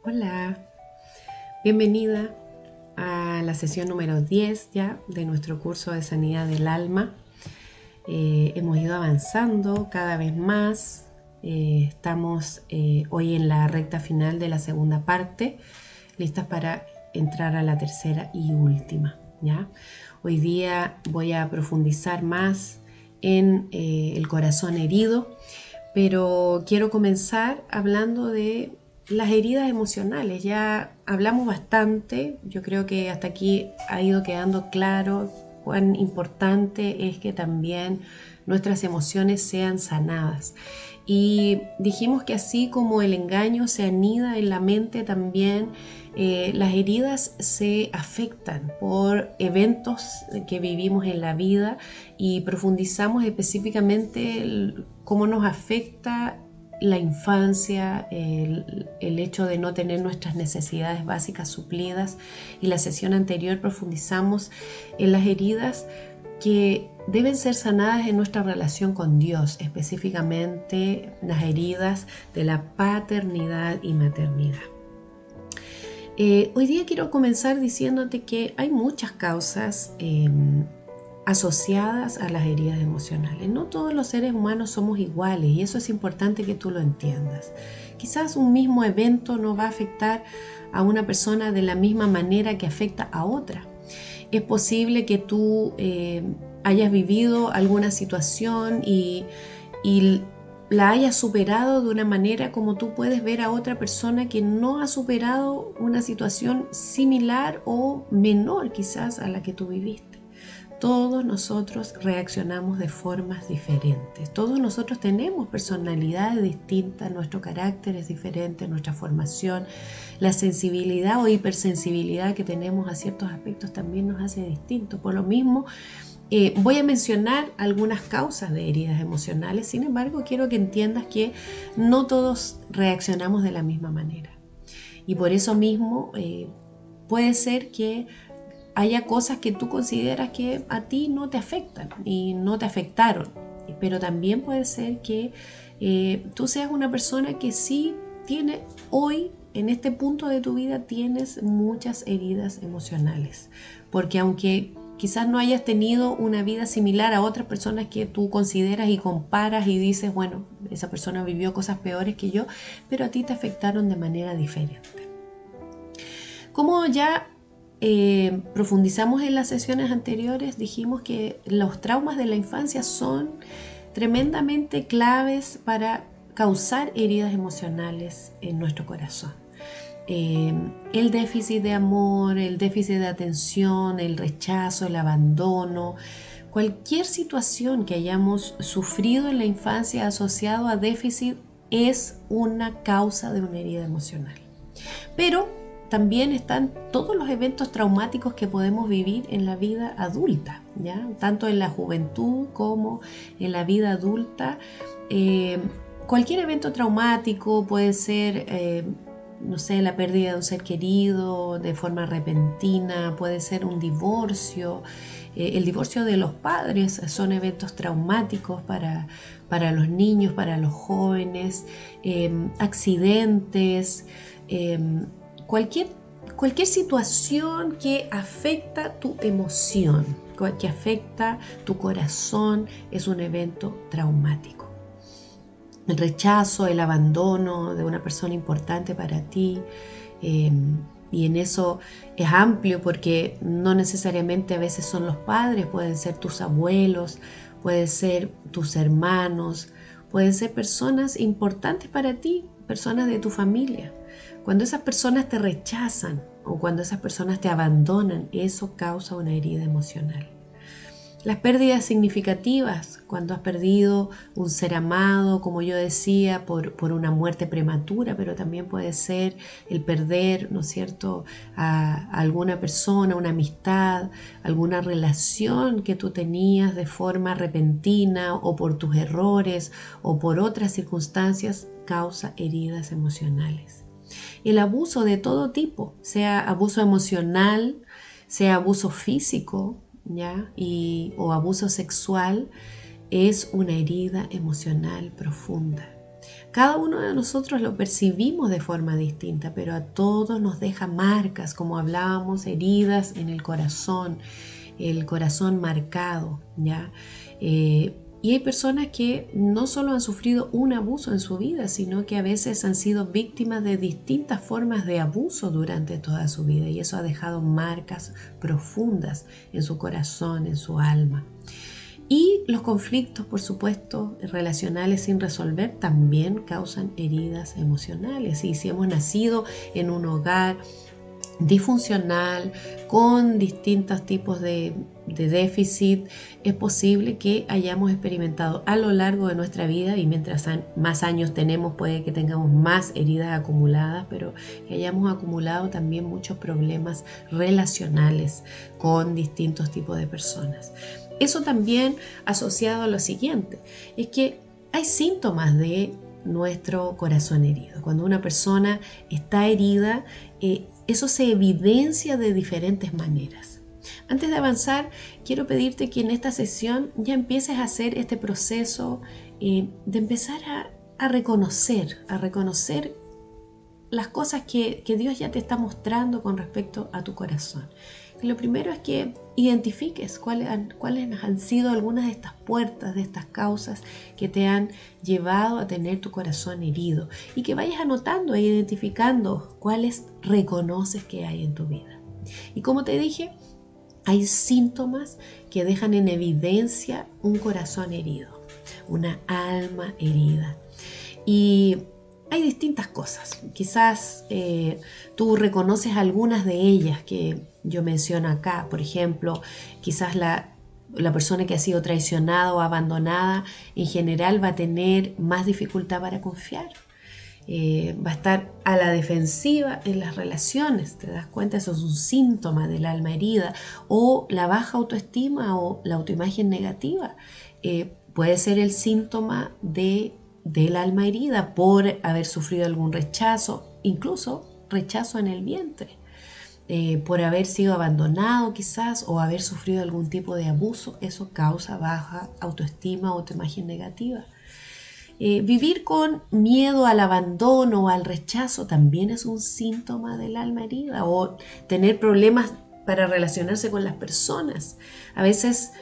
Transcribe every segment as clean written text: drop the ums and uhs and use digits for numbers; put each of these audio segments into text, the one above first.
Hola, bienvenida a la sesión número 10 ya de nuestro curso de sanidad del alma. Hemos ido avanzando cada vez más. Estamos hoy en la recta final de la segunda parte, listas para entrar a la tercera y última. ¿Ya? Hoy día voy a profundizar más en el corazón herido, pero quiero comenzar hablando de las heridas emocionales. Ya hablamos bastante, yo creo que hasta aquí ha ido quedando claro cuán importante es que también nuestras emociones sean sanadas. Y dijimos que así como el engaño se anida en la mente, también las heridas se afectan por eventos que vivimos en la vida, y profundizamos específicamente cómo nos afecta la infancia, el hecho de no tener nuestras necesidades básicas suplidas. Y la sesión anterior profundizamos en las heridas que deben ser sanadas en nuestra relación con Dios, específicamente las heridas de la paternidad y maternidad. Hoy día quiero comenzar diciéndote que hay muchas causas asociadas a las heridas emocionales. No todos los seres humanos somos iguales, y eso es importante que tú lo entiendas. Quizás un mismo evento no va a afectar a una persona de la misma manera que afecta a otra. Es posible que tú hayas vivido alguna situación y la hayas superado de una manera como tú puedes ver a otra persona que no ha superado una situación similar o menor quizás a la que tú viviste. Todos nosotros reaccionamos de formas diferentes. Todos nosotros tenemos personalidades distintas, nuestro carácter es diferente, nuestra formación, la sensibilidad o hipersensibilidad que tenemos a ciertos aspectos también nos hace distintos. Por lo mismo, voy a mencionar algunas causas de heridas emocionales. Sin embargo, quiero que entiendas que no todos reaccionamos de la misma manera. Y por eso mismo puede ser que haya cosas que tú consideras que a ti no te afectan y no te afectaron, pero también puede ser que tú seas una persona que sí tiene hoy, en este punto de tu vida, tienes muchas heridas emocionales, porque aunque quizás no hayas tenido una vida similar a otras personas que tú consideras y comparas y dices, bueno, esa persona vivió cosas peores que yo, pero a ti te afectaron de manera diferente. Como ya profundizamos en las sesiones anteriores, dijimos que los traumas de la infancia son tremendamente claves para causar heridas emocionales en nuestro corazón. El déficit de amor, el déficit de atención, el rechazo, el abandono, cualquier situación que hayamos sufrido en la infancia asociado a déficit es una causa de una herida emocional. Pero también están todos los eventos traumáticos que podemos vivir en la vida adulta, ¿ya? Tanto en la juventud como en la vida adulta. Cualquier evento traumático puede ser, no sé, la pérdida de un ser querido de forma repentina, puede ser un divorcio. El divorcio de los padres son eventos traumáticos para los niños, para los jóvenes, accidentes. Cualquier situación que afecta tu emoción, que afecta tu corazón, es un evento traumático. El rechazo, el abandono de una persona importante para ti, y en eso es amplio porque no necesariamente a veces son los padres, pueden ser tus abuelos, pueden ser tus hermanos, pueden ser personas importantes para ti, personas de tu familia. Cuando esas personas te rechazan o cuando esas personas te abandonan, eso causa una herida emocional. Las pérdidas significativas, cuando has perdido un ser amado, como yo decía, por una muerte prematura, pero también puede ser el perder, ¿no es cierto?, a alguna persona, una amistad, alguna relación que tú tenías de forma repentina o por tus errores o por otras circunstancias, causa heridas emocionales. El abuso de todo tipo, sea abuso emocional, sea abuso físico, ¿ya? O abuso sexual, es una herida emocional profunda. Cada uno de nosotros lo percibimos de forma distinta, pero a todos nos deja marcas, como hablábamos, heridas en el corazón marcado, ¿ya? Y hay personas que no solo han sufrido un abuso en su vida, sino que a veces han sido víctimas de distintas formas de abuso durante toda su vida, y eso ha dejado marcas profundas en su corazón, en su alma. Y los conflictos, por supuesto, relacionales sin resolver también causan heridas emocionales. Y si hemos nacido en un hogar disfuncional, con distintos tipos de déficit, es posible que hayamos experimentado a lo largo de nuestra vida, y mientras más años tenemos, puede que tengamos más heridas acumuladas, pero que hayamos acumulado también muchos problemas relacionales con distintos tipos de personas. Eso también asociado a lo siguiente, es que hay síntomas de nuestro corazón herido. Cuando una persona está herida, eso se evidencia de diferentes maneras. Antes de avanzar, quiero pedirte que en esta sesión ya empieces a hacer este proceso de empezar a reconocer las cosas que Dios ya te está mostrando con respecto a tu corazón. Y lo primero es que identifiques cuáles han sido algunas de estas puertas, de estas causas que te han llevado a tener tu corazón herido, y que vayas anotando e identificando cuáles reconoces que hay en tu vida. Y como te dije, hay síntomas que dejan en evidencia un corazón herido, una alma herida. Y hay distintas cosas. Quizás tú reconoces algunas de ellas que yo menciono acá. Por ejemplo, quizás la persona que ha sido traicionada o abandonada en general va a tener más dificultad para confiar. Va a estar a la defensiva en las relaciones. ¿Te das cuenta? Eso es un síntoma del alma herida. O la baja autoestima o la autoimagen negativa. Puede ser el síntoma del alma herida por haber sufrido algún rechazo, incluso rechazo en el vientre, por haber sido abandonado quizás, o haber sufrido algún tipo de abuso. Eso causa baja autoestima o autoimagen negativa. Vivir con miedo al abandono o al rechazo también es un síntoma del alma herida, o tener problemas para relacionarse con las personas. A veces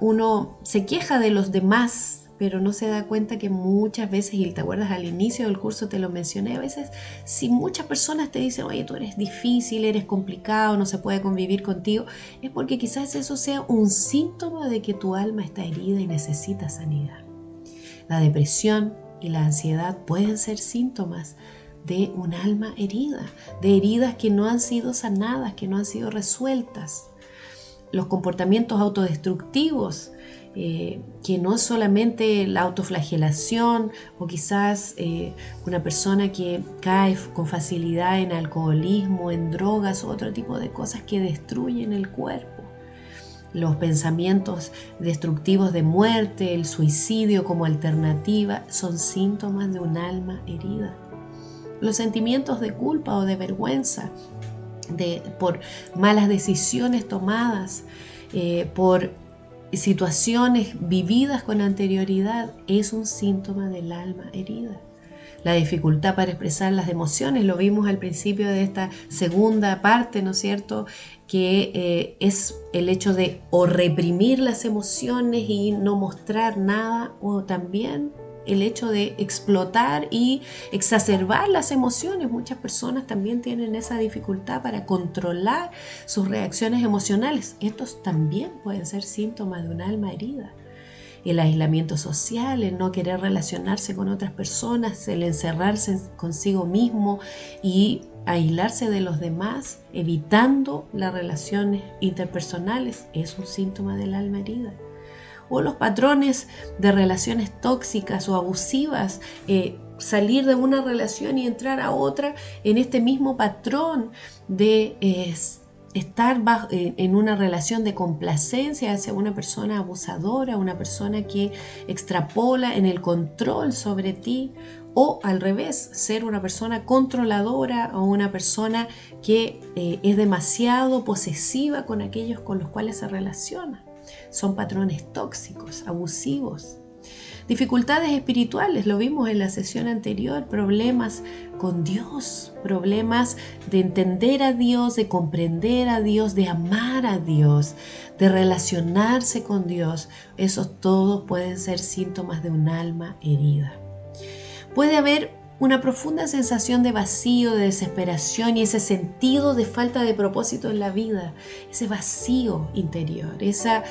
uno se queja de los demás, pero no se da cuenta que muchas veces, y te acuerdas al inicio del curso te lo mencioné, a veces si muchas personas te dicen, oye, tú eres difícil, eres complicado, no se puede convivir contigo, es porque quizás eso sea un síntoma de que tu alma está herida y necesita sanidad. La depresión y la ansiedad pueden ser síntomas de un alma herida, de heridas que no han sido sanadas, que no han sido resueltas. Los comportamientos autodestructivos, que no es solamente la autoflagelación, o quizás una persona que cae con facilidad en alcoholismo, en drogas o otro tipo de cosas que destruyen el cuerpo. Los pensamientos destructivos de muerte, el suicidio como alternativa, son síntomas de un alma herida. Los sentimientos de culpa o de vergüenza por malas decisiones tomadas, por situaciones vividas con anterioridad, es un síntoma del alma herida. La dificultad para expresar las emociones, lo vimos al principio de esta segunda parte, ¿no es cierto?, que es el hecho de o reprimir las emociones y no mostrar nada, o también el hecho de explotar y exacerbar las emociones. Muchas personas también tienen esa dificultad para controlar sus reacciones emocionales. Estos también pueden ser síntomas de un alma herida. El aislamiento social, el no querer relacionarse con otras personas, el encerrarse consigo mismo y aislarse de los demás, evitando las relaciones interpersonales, es un síntoma del alma herida. O los patrones de relaciones tóxicas o abusivas, salir de una relación y entrar a otra en este mismo patrón de estar en una relación de complacencia hacia una persona abusadora, una persona que extrapola en el control sobre ti, o al revés, ser una persona controladora o una persona que es demasiado posesiva con aquellos con los cuales se relaciona. Son patrones tóxicos, abusivos. Dificultades espirituales, lo vimos en la sesión anterior, problemas con Dios, problemas de entender a Dios, de comprender a Dios, de amar a Dios, de relacionarse con Dios. Esos todos pueden ser síntomas de un alma herida. Puede haber una profunda sensación de vacío, de desesperación y ese sentido de falta de propósito en la vida, ese vacío interior, esa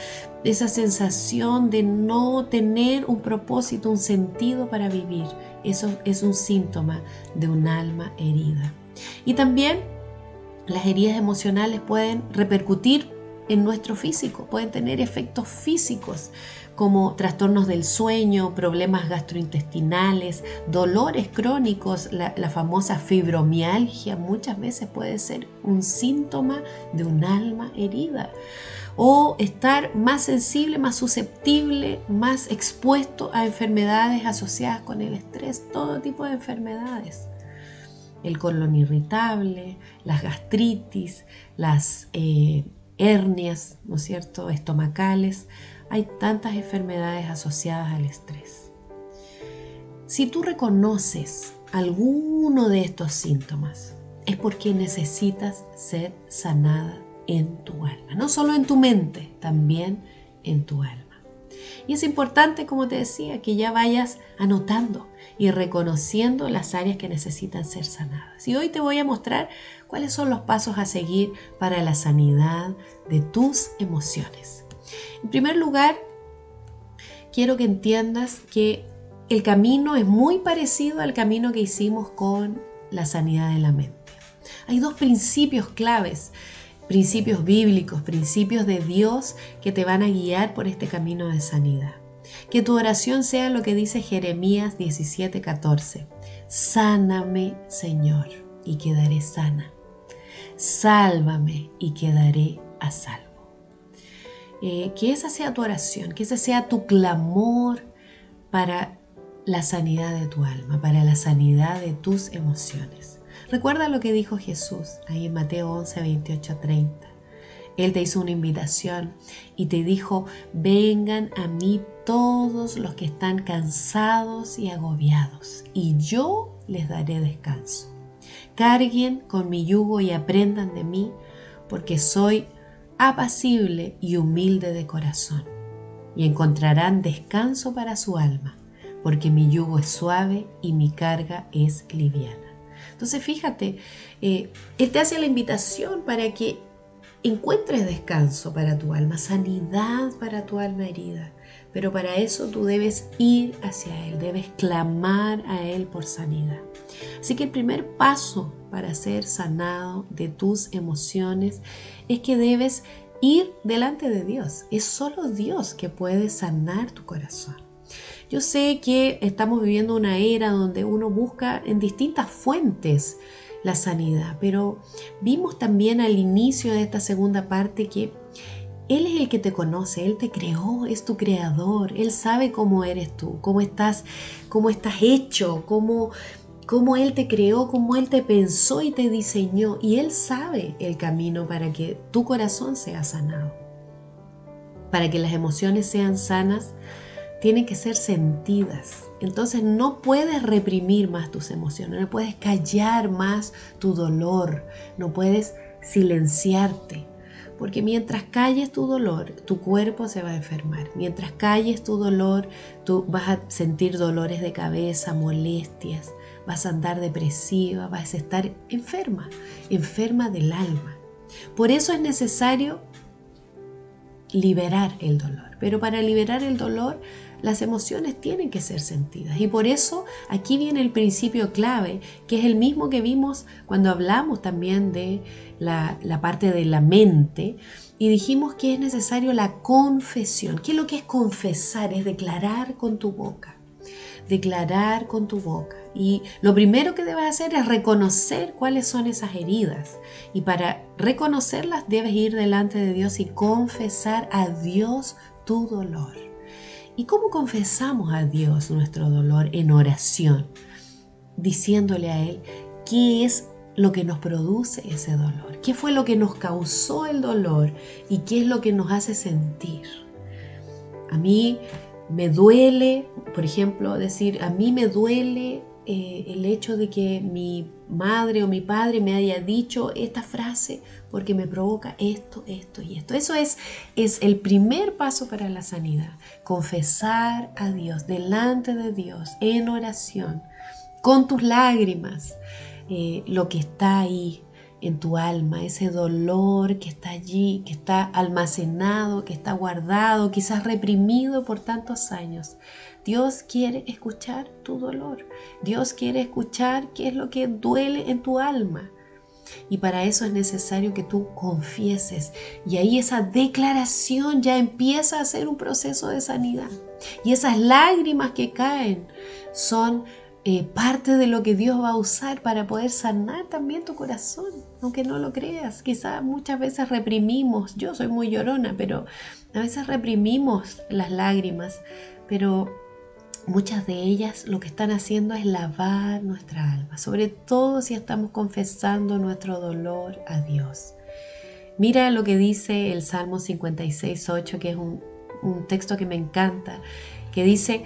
sensación de no tener un propósito, un sentido para vivir. Eso es un síntoma de un alma herida. Y también las heridas emocionales pueden repercutir en nuestro físico, pueden tener efectos físicos como trastornos del sueño, problemas gastrointestinales, dolores crónicos, la famosa fibromialgia muchas veces puede ser un síntoma de un alma herida. O estar más sensible, más susceptible, más expuesto a enfermedades asociadas con el estrés, todo tipo de enfermedades. El colon irritable, las gastritis, las hernias, ¿no es cierto?, estomacales. Hay tantas enfermedades asociadas al estrés. Si tú reconoces alguno de estos síntomas, es porque necesitas ser sanada en tu alma. No solo en tu mente, también en tu alma. Y es importante, como te decía, que ya vayas anotando y reconociendo las áreas que necesitan ser sanadas. Y hoy te voy a mostrar cuáles son los pasos a seguir para la sanidad de tus emociones. En primer lugar, quiero que entiendas que el camino es muy parecido al camino que hicimos con la sanidad de la mente. Hay dos principios claves, principios bíblicos, principios de Dios que te van a guiar por este camino de sanidad. Que tu oración sea lo que dice Jeremías 17:14. Sáname, Señor, y quedaré sana. Sálvame y quedaré a salvo. Que esa sea tu oración, que ese sea tu clamor para la sanidad de tu alma, para la sanidad de tus emociones. Recuerda lo que dijo Jesús ahí en Mateo 11, 28, 30. Él te hizo una invitación y te dijo: vengan a mí todos los que están cansados y agobiados, y yo les daré descanso. Carguen con mi yugo y aprendan de mí, porque soy apacible y humilde de corazón, y encontrarán descanso para su alma, porque mi yugo es suave y mi carga es liviana. Entonces fíjate, Él te hace la invitación para que encuentres descanso para tu alma, sanidad para tu alma herida, pero para eso tú debes ir hacia Él, debes clamar a Él por sanidad. Así que el primer paso para ser sanado de tus emociones es que debes ir delante de Dios. Es solo Dios que puede sanar tu corazón. Yo sé que estamos viviendo una era donde uno busca en distintas fuentes la sanidad, pero vimos también al inicio de esta segunda parte que Él es el que te conoce, Él te creó, es tu creador, Él sabe cómo eres tú, cómo estás hecho, cómo Él te creó, cómo Él te pensó y te diseñó, y Él sabe el camino para que tu corazón sea sanado. Para que las emociones sean sanas, tienen que ser sentidas. Entonces no puedes reprimir más tus emociones, no puedes callar más tu dolor, no puedes silenciarte. Porque mientras calles tu dolor, tu cuerpo se va a enfermar. Mientras calles tu dolor, tú vas a sentir dolores de cabeza, molestias, vas a andar depresiva, vas a estar enferma del alma. Por eso es necesario liberar el dolor. Pero para liberar el dolor, las emociones tienen que ser sentidas. Y por eso aquí viene el principio clave, que es el mismo que vimos cuando hablamos también de la parte de la mente. Y dijimos que es necesario la confesión. ¿Qué es lo que es confesar? Es declarar con tu boca. Declarar con tu boca. Y lo primero que debes hacer es reconocer cuáles son esas heridas. Y para reconocerlas debes ir delante de Dios y confesar a Dios tu dolor. ¿Y cómo confesamos a Dios nuestro dolor? En oración, diciéndole a Él qué es lo que nos produce ese dolor, qué fue lo que nos causó el dolor y qué es lo que nos hace sentir. A mí Me duele, por ejemplo, decir, a mí me duele el hecho de que mi madre o mi padre me haya dicho esta frase porque me provoca esto, esto y esto. Eso es el primer paso para la sanidad. Confesar a Dios, delante de Dios, en oración, con tus lágrimas, lo que está ahí en tu alma, ese dolor que está allí, que está almacenado, que está guardado, quizás reprimido por tantos años. Dios quiere escuchar tu dolor. Dios quiere escuchar qué es lo que duele en tu alma. Y para eso es necesario que tú confieses. Y ahí esa declaración ya empieza a ser un proceso de sanidad. Y esas lágrimas que caen son parte de lo que Dios va a usar para poder sanar también tu corazón, aunque no lo creas. Quizás muchas veces reprimimos, yo soy muy llorona, pero a veces reprimimos las lágrimas, pero muchas de ellas lo que están haciendo es lavar nuestra alma, sobre todo si estamos confesando nuestro dolor a Dios. Mira lo que dice el Salmo 56:8, que es un texto que me encanta, que dice: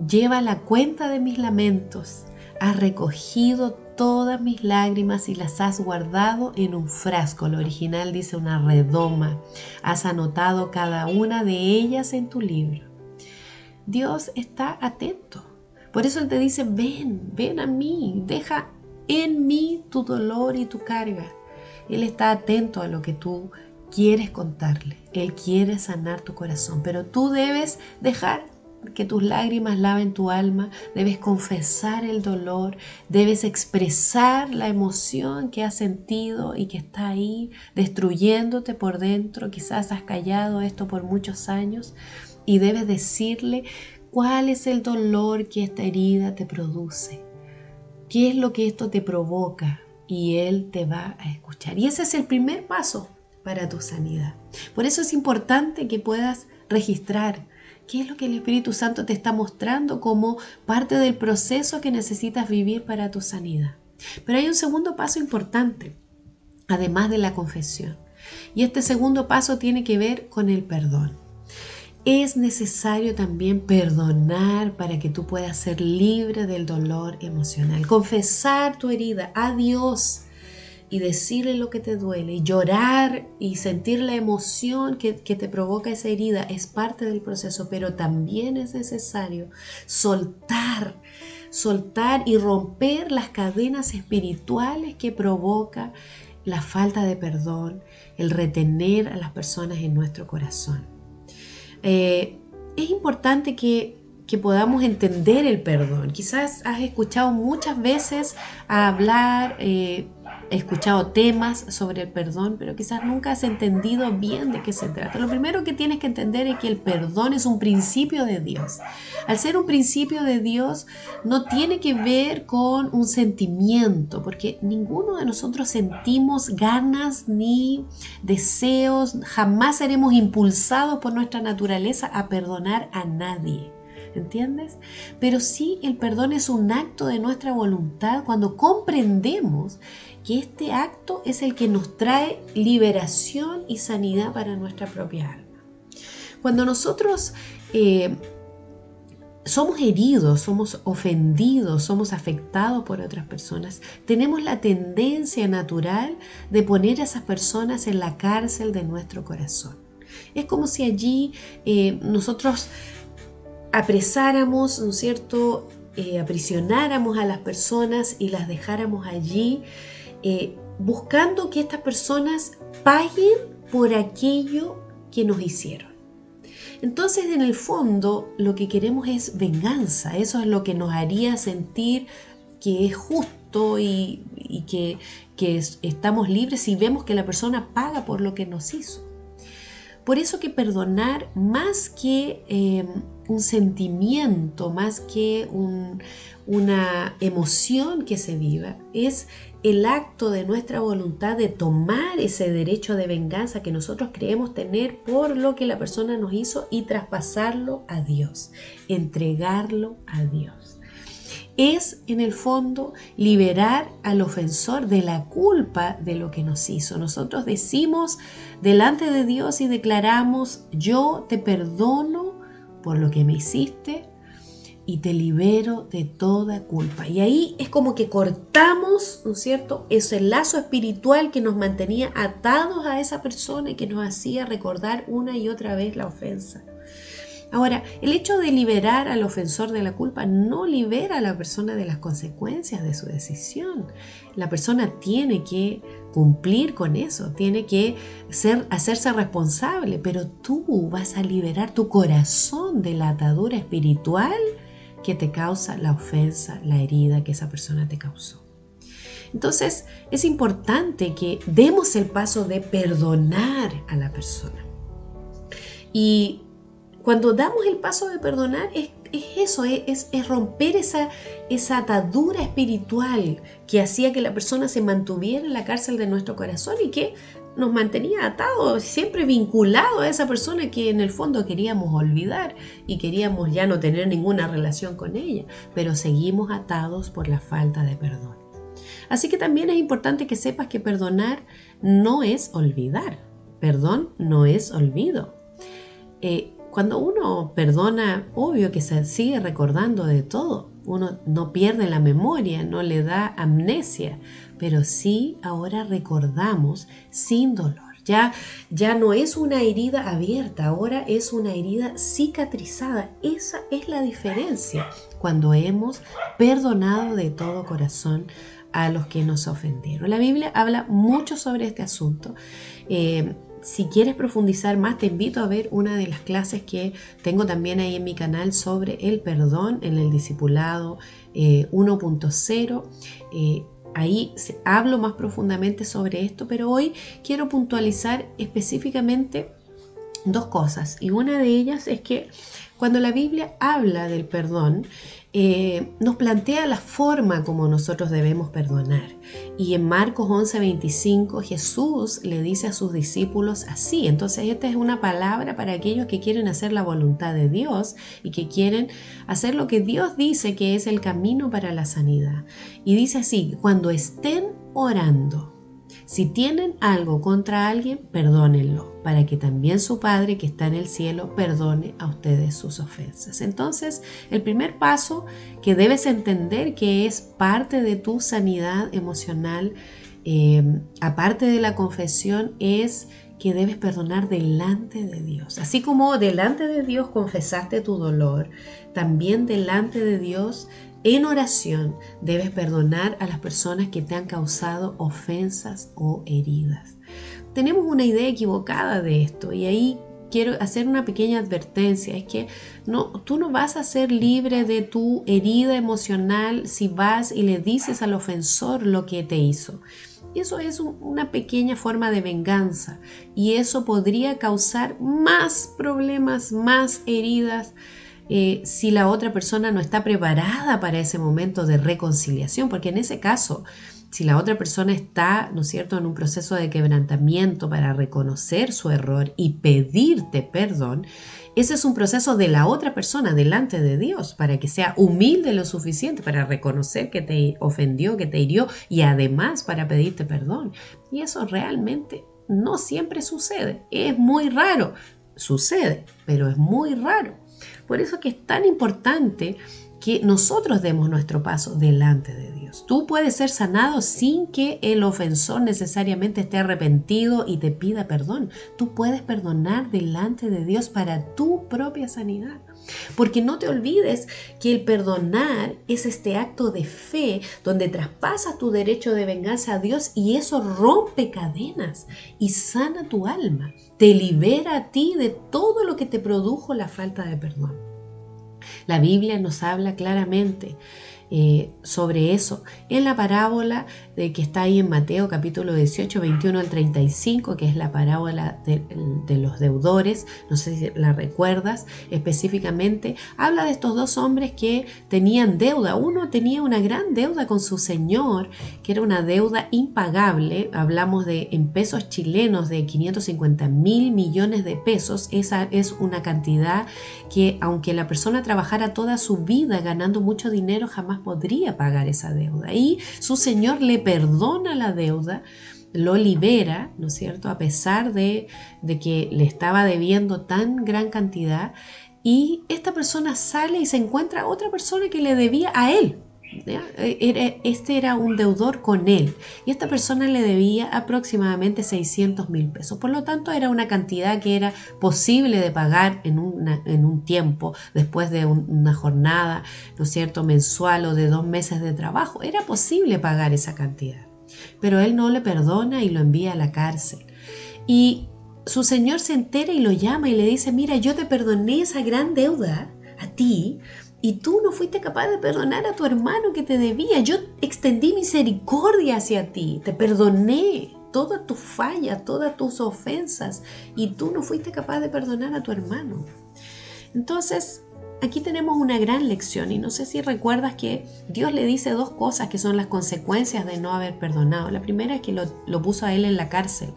lleva la cuenta de mis lamentos, has recogido todas mis lágrimas y las has guardado en un frasco. Lo original dice una redoma. Has anotado cada una de ellas en tu libro. Dios está atento. Por eso Él te dice, ven a mí, deja en mí tu dolor y tu carga. Él está atento a lo que tú quieres contarle. Él quiere sanar tu corazón, pero tú debes dejar que tus lágrimas laven tu alma, debes confesar el dolor, debes expresar la emoción que has sentido y que está ahí destruyéndote por dentro. Quizás has callado esto por muchos años y debes decirle cuál es el dolor que esta herida te produce, qué es lo que esto te provoca, y Él te va a escuchar. Y ese es el primer paso para tu sanidad. Por eso es importante que puedas registrar qué es lo que el Espíritu Santo te está mostrando como parte del proceso que necesitas vivir para tu sanidad. Pero hay un segundo paso importante, además de la confesión. Y este segundo paso tiene que ver con el perdón. Es necesario también perdonar para que tú puedas ser libre del dolor emocional. Confesar tu herida a Dios y decirle lo que te duele, y llorar y sentir la emoción que te provoca esa herida es parte del proceso, pero también es necesario soltar y romper las cadenas espirituales que provoca la falta de perdón, el retener a las personas en nuestro corazón. Es importante que podamos entender el perdón. Quizás has escuchado muchas veces hablar, he escuchado temas sobre el perdón, pero quizás nunca has entendido bien de qué se trata. Lo primero que tienes que entender es que el perdón es un principio de Dios. Al ser un principio de Dios, no tiene que ver con un sentimiento, porque ninguno de nosotros sentimos ganas ni deseos, jamás seremos impulsados por nuestra naturaleza a perdonar a nadie. ¿Entiendes? Pero sí, el perdón es un acto de nuestra voluntad cuando comprendemos que este acto es el que nos trae liberación y sanidad para nuestra propia alma. Cuando nosotros somos heridos, somos ofendidos, somos afectados por otras personas, tenemos la tendencia natural de poner a esas personas en la cárcel de nuestro corazón. Es como si allí nosotros apresáramos, ¿no es cierto?, aprisionáramos a las personas y las dejáramos allí, buscando que estas personas paguen por aquello que nos hicieron. Entonces, en el fondo, lo que queremos es venganza. Eso es lo que nos haría sentir que es justo y que estamos libres si vemos que la persona paga por lo que nos hizo. Por eso que perdonar, más que un sentimiento, más que una emoción que se viva, es el acto de nuestra voluntad de tomar ese derecho de venganza que nosotros creemos tener por lo que la persona nos hizo y traspasarlo a Dios, entregarlo a Dios. Es en el fondo liberar al ofensor de la culpa de lo que nos hizo. Nosotros decimos delante de Dios y declaramos: yo te perdono por lo que me hiciste y te libero de toda culpa. Y ahí es como que cortamos, ¿no es cierto?, ese lazo espiritual que nos mantenía atados a esa persona y que nos hacía recordar una y otra vez la ofensa. Ahora, el hecho de liberar al ofensor de la culpa no libera a la persona de las consecuencias de su decisión. La persona tiene que cumplir con eso, tiene que hacerse responsable, pero tú vas a liberar tu corazón de la atadura espiritual que te causa la ofensa, la herida que esa persona te causó. Entonces, es importante que demos el paso de perdonar a la persona. Y cuando damos el paso de perdonar, es romper esa atadura espiritual que hacía que la persona se mantuviera en la cárcel de nuestro corazón y que nos mantenía atados, siempre vinculados a esa persona que en el fondo queríamos olvidar y queríamos ya no tener ninguna relación con ella, pero seguimos atados por la falta de perdón. Así que también es importante que sepas que perdonar no es olvidar, perdón no es olvido. Cuando uno perdona, obvio que se sigue recordando de todo. Uno no pierde la memoria, no le da amnesia, pero sí ahora recordamos sin dolor. Ya no es una herida abierta, ahora es una herida cicatrizada. Esa es la diferencia cuando hemos perdonado de todo corazón a los que nos ofendieron. La Biblia habla mucho sobre este asunto. Si quieres profundizar más, te invito a ver una de las clases que tengo también ahí en mi canal sobre el perdón en el discipulado 1.0. Ahí hablo más profundamente sobre esto, pero hoy quiero puntualizar específicamente dos cosas. Y una de ellas es que cuando la Biblia habla del perdón, nos plantea la forma como nosotros debemos perdonar. Y en Marcos 11:25 Jesús le dice a sus discípulos así. Entonces esta es una palabra para aquellos que quieren hacer la voluntad de Dios y que quieren hacer lo que Dios dice que es el camino para la sanidad. Y dice así: cuando estén orando, si tienen algo contra alguien, perdónenlo, para que también su Padre que está en el cielo perdone a ustedes sus ofensas. Entonces, el primer paso que debes entender que es parte de tu sanidad emocional, aparte de la confesión, es que debes perdonar delante de Dios. Así como delante de Dios confesaste tu dolor, también delante de Dios en oración debes perdonar a las personas que te han causado ofensas o heridas. Tenemos una idea equivocada de esto y ahí quiero hacer una pequeña advertencia. Es que tú no vas a ser libre de tu herida emocional si vas y le dices al ofensor lo que te hizo. Eso es una pequeña forma de venganza y eso podría causar más problemas, más heridas, si la otra persona no está preparada para ese momento de reconciliación, porque en ese caso, si la otra persona está, ¿no es cierto?, en un proceso de quebrantamiento para reconocer su error y pedirte perdón, ese es un proceso de la otra persona delante de Dios, para que sea humilde lo suficiente para reconocer que te ofendió, que te hirió y además para pedirte perdón. Y eso realmente no siempre sucede, es muy raro. Sucede, pero es muy raro. Por eso es que es tan importante que nosotros demos nuestro paso delante de Dios. Tú puedes ser sanado sin que el ofensor necesariamente esté arrepentido y te pida perdón. Tú puedes perdonar delante de Dios para tu propia sanidad. Porque no te olvides que el perdonar es este acto de fe donde traspasas tu derecho de venganza a Dios y eso rompe cadenas y sana tu alma. Te libera a ti de todo lo que te produjo la falta de perdón. La Biblia nos habla claramente sobre eso en la parábola que está ahí en Mateo capítulo 18, 21 al 35, que es la parábola de los deudores. No sé si la recuerdas específicamente. Habla de estos dos hombres que tenían deuda. Uno tenía una gran deuda con su señor, que era una deuda impagable. Hablamos en pesos chilenos de 550.000 millones de pesos. Esa es una cantidad que, aunque la persona trabajara toda su vida ganando mucho dinero, jamás podría pagar esa deuda. Y su señor le perdona la deuda, lo libera, ¿no es cierto?, a pesar de que le estaba debiendo tan gran cantidad, y esta persona sale y se encuentra a otra persona que le debía a él. Este era un deudor con él y esta persona le debía aproximadamente 600,000 pesos. Por lo tanto, era una cantidad que era posible de pagar en un tiempo, después de una jornada, ¿no es cierto?, mensual o de 2 meses de trabajo. Era posible pagar esa cantidad, pero él no le perdona y lo envía a la cárcel. Y su señor se entera y lo llama y le dice: mira, yo te perdoné esa gran deuda a ti, y tú no fuiste capaz de perdonar a tu hermano que te debía. Yo extendí misericordia hacia ti, te perdoné todas tus fallas, todas tus ofensas, y tú no fuiste capaz de perdonar a tu hermano. Entonces, aquí tenemos una gran lección, y no sé si recuerdas que Dios le dice 2 cosas que son las consecuencias de no haber perdonado. La primera es que lo puso a él en la cárcel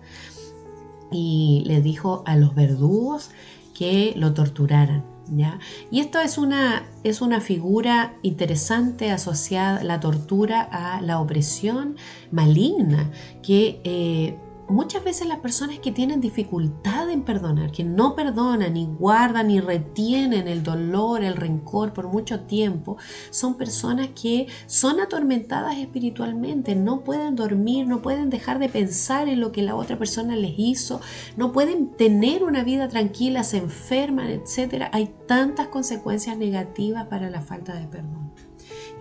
y le dijo a los verdugos que lo torturaran, ¿ya? Y esto es una figura interesante asociada, la tortura, a la opresión maligna que muchas veces las personas que tienen dificultad en perdonar, que no perdonan y guardan y retienen el dolor, el rencor por mucho tiempo, son personas que son atormentadas espiritualmente, no pueden dormir, no pueden dejar de pensar en lo que la otra persona les hizo, no pueden tener una vida tranquila, se enferman, etc. Hay tantas consecuencias negativas para la falta de perdón.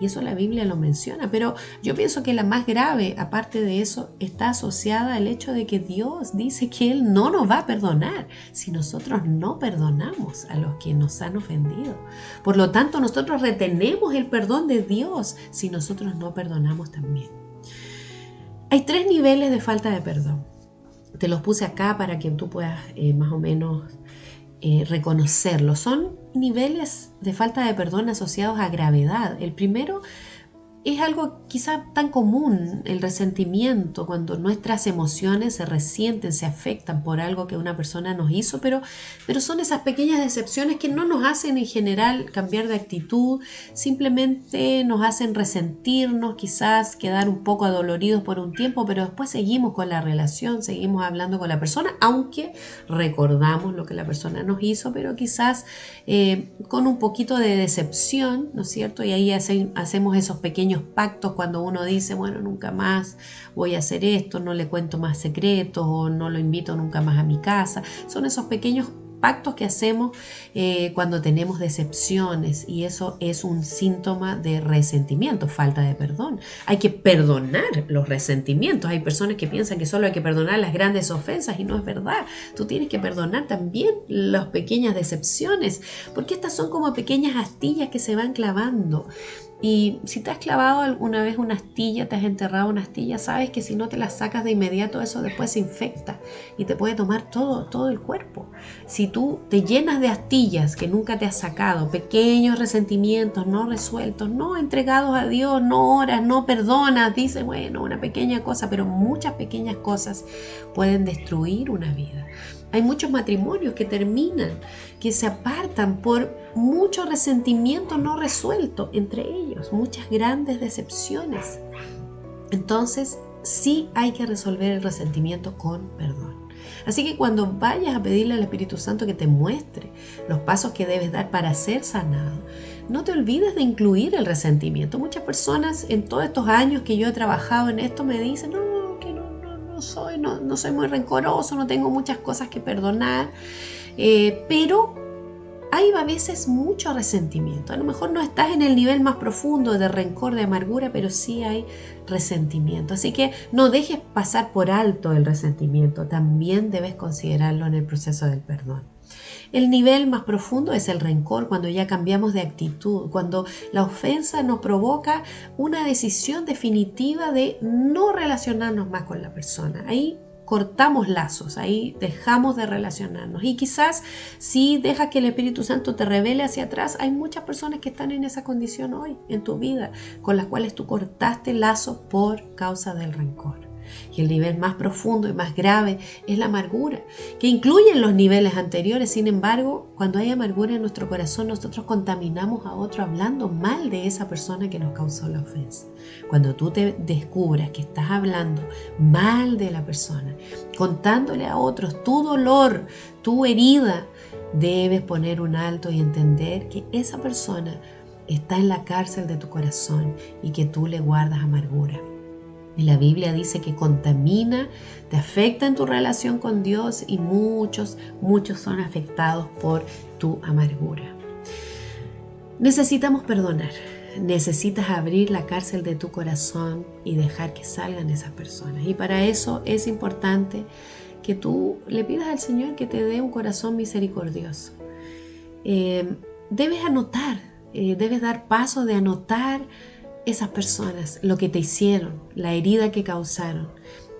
Y eso la Biblia lo menciona, pero yo pienso que la más grave, aparte de eso, está asociada al hecho de que Dios dice que Él no nos va a perdonar si nosotros no perdonamos a los que nos han ofendido. Por lo tanto, nosotros retenemos el perdón de Dios si nosotros no perdonamos también. Hay 3 niveles de falta de perdón. Te los puse acá para que tú puedas más o menos reconocerlo. Son niveles de falta de perdón asociados a gravedad. El primero es algo quizá tan común, el resentimiento, cuando nuestras emociones se resienten, se afectan por algo que una persona nos hizo, pero son esas pequeñas decepciones que no nos hacen en general cambiar de actitud, simplemente nos hacen resentirnos, quizás quedar un poco adoloridos por un tiempo, pero después seguimos con la relación, seguimos hablando con la persona, aunque recordamos lo que la persona nos hizo, pero quizás con un poquito de decepción, ¿no es cierto? Y ahí hacemos esos pequeños pactos cuando uno dice: bueno, nunca más voy a hacer esto, no le cuento más secretos, o no lo invito nunca más a mi casa. Son esos pequeños pactos que hacemos cuando tenemos decepciones, y eso es un síntoma de resentimiento, falta de perdón. Hay que perdonar los resentimientos. Hay personas que piensan que solo hay que perdonar las grandes ofensas, y no es verdad. Tú tienes que perdonar también las pequeñas decepciones, porque estas son como pequeñas astillas que se van clavando. Y si te has clavado alguna vez una astilla, te has enterrado una astilla, sabes que si no te la sacas de inmediato, eso después se infecta y te puede tomar todo el cuerpo. Si tú te llenas de astillas que nunca te has sacado, pequeños resentimientos no resueltos, no entregados a Dios, no oras, no perdonas, dices: bueno, una pequeña cosa, pero muchas pequeñas cosas pueden destruir una vida. Hay muchos matrimonios que terminan, que se apartan por mucho resentimiento no resuelto entre ellos, muchas grandes decepciones. Entonces, sí hay que resolver el resentimiento con perdón. Así que cuando vayas a pedirle al Espíritu Santo que te muestre los pasos que debes dar para ser sanado, no te olvides de incluir el resentimiento. Muchas personas en todos estos años que yo he trabajado en esto me dicen: no soy muy rencoroso, no tengo muchas cosas que perdonar, pero hay a veces mucho resentimiento. A lo mejor no estás en el nivel más profundo de rencor, de amargura, pero sí hay resentimiento. Así que no dejes pasar por alto el resentimiento, también debes considerarlo en el proceso del perdón. El nivel más profundo es el rencor, cuando ya cambiamos de actitud, cuando la ofensa nos provoca una decisión definitiva de no relacionarnos más con la persona. Ahí cortamos lazos, ahí dejamos de relacionarnos. Y quizás si dejas que el Espíritu Santo te revele hacia atrás, hay muchas personas que están en esa condición hoy en tu vida, con las cuales tú cortaste lazos por causa del rencor. Y el nivel más profundo y más grave es la amargura, que incluye los niveles anteriores. Sin embargo, cuando hay amargura en nuestro corazón, nosotros contaminamos a otro hablando mal de esa persona que nos causó la ofensa. Cuando tú te descubras que estás hablando mal de la persona, contándole a otros tu dolor, tu herida, debes poner un alto y entender que esa persona está en la cárcel de tu corazón y que tú le guardas amargura. Y la Biblia dice que contamina, te afecta en tu relación con Dios y muchos son afectados por tu amargura. Necesitamos perdonar. Necesitas abrir la cárcel de tu corazón y dejar que salgan esas personas. Y para eso es importante que tú le pidas al Señor que te dé un corazón misericordioso. Debes anotar, debes dar paso de anotar esas personas, lo que te hicieron, la herida que causaron.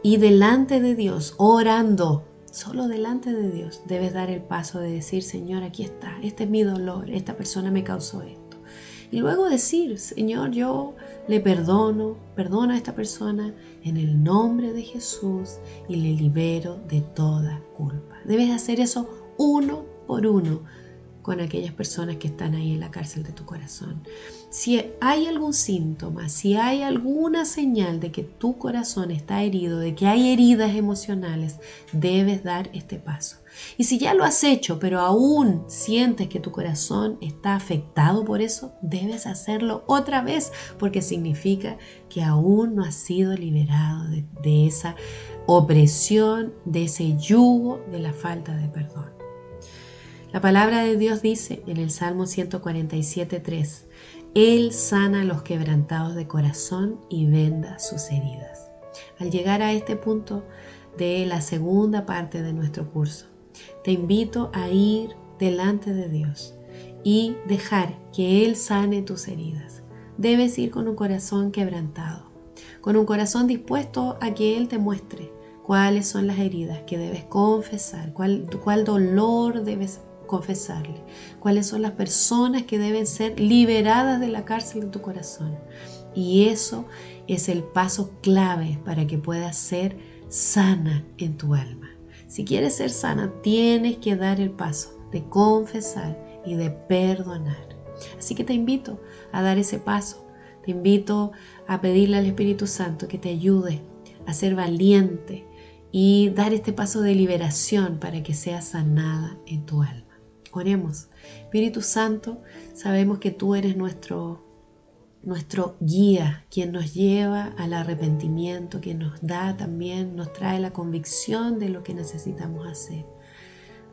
Y delante de Dios, orando, solo delante de Dios, debes dar el paso de decir, Señor, aquí está, este es mi dolor, esta persona me causó esto. Y luego decir, Señor, yo le perdono a esta persona en el nombre de Jesús y le libero de toda culpa. Debes hacer eso uno por uno con aquellas personas que están ahí en la cárcel de tu corazón. Si hay algún síntoma, si hay alguna señal de que tu corazón está herido, de que hay heridas emocionales, debes dar este paso. Y si ya lo has hecho, pero aún sientes que tu corazón está afectado por eso, debes hacerlo otra vez, porque significa que aún no has sido liberado de esa opresión, de ese yugo de la falta de perdón. La palabra de Dios dice en el Salmo 147:3, Él sana a los quebrantados de corazón y venda sus heridas. Al llegar a este punto de la segunda parte de nuestro curso, te invito a ir delante de Dios y dejar que Él sane tus heridas. Debes ir con un corazón quebrantado, con un corazón dispuesto a que Él te muestre cuáles son las heridas que debes confesar, cuál dolor debes confesarle, cuáles son las personas que deben ser liberadas de la cárcel de tu corazón. Y eso es el paso clave para que puedas ser sana en tu alma. Si quieres ser sana, tienes que dar el paso de confesar y de perdonar. Así que te invito a dar ese paso. Te invito a pedirle al Espíritu Santo que te ayude a ser valiente y dar este paso de liberación para que seas sanada en tu alma. Oremos. Espíritu Santo, sabemos que tú eres nuestro guía, quien nos lleva al arrepentimiento, quien nos trae la convicción de lo que necesitamos hacer.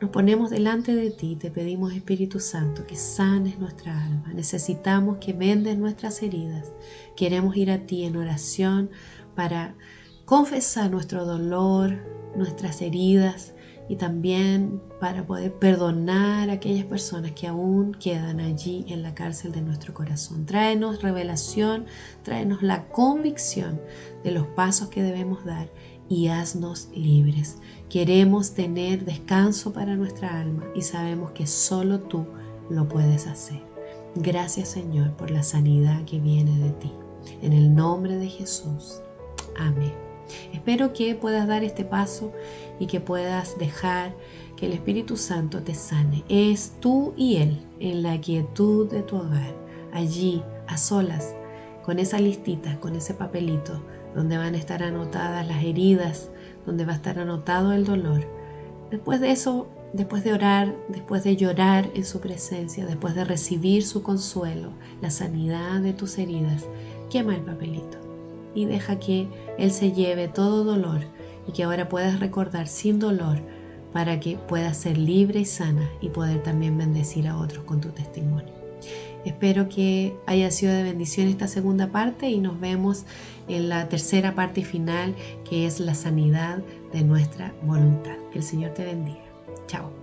Nos ponemos delante de ti, te pedimos, Espíritu Santo, que sanes nuestra alma. Necesitamos que vendes nuestras heridas. Queremos ir a ti en oración para confesar nuestro dolor, nuestras heridas, y también para poder perdonar a aquellas personas que aún quedan allí en la cárcel de nuestro corazón. Tráenos revelación, tráenos la convicción de los pasos que debemos dar y haznos libres. Queremos tener descanso para nuestra alma y sabemos que solo tú lo puedes hacer. Gracias, Señor, por la sanidad que viene de ti. En el nombre de Jesús. Amén. Espero que puedas dar este paso y que puedas dejar que el Espíritu Santo te sane. Es tú y Él en la quietud de tu hogar, allí a solas, con esa listita, con ese papelito, donde van a estar anotadas las heridas, donde va a estar anotado el dolor. Después de eso, después de orar, después de llorar en su presencia, después de recibir su consuelo, la sanidad de tus heridas, quema el papelito y deja que Él se lleve todo dolor y que ahora puedas recordar sin dolor para que puedas ser libre y sana y poder también bendecir a otros con tu testimonio. Espero que haya sido de bendición esta segunda parte y nos vemos en la tercera parte final, que es la sanidad de nuestra voluntad. Que el Señor te bendiga. Chao.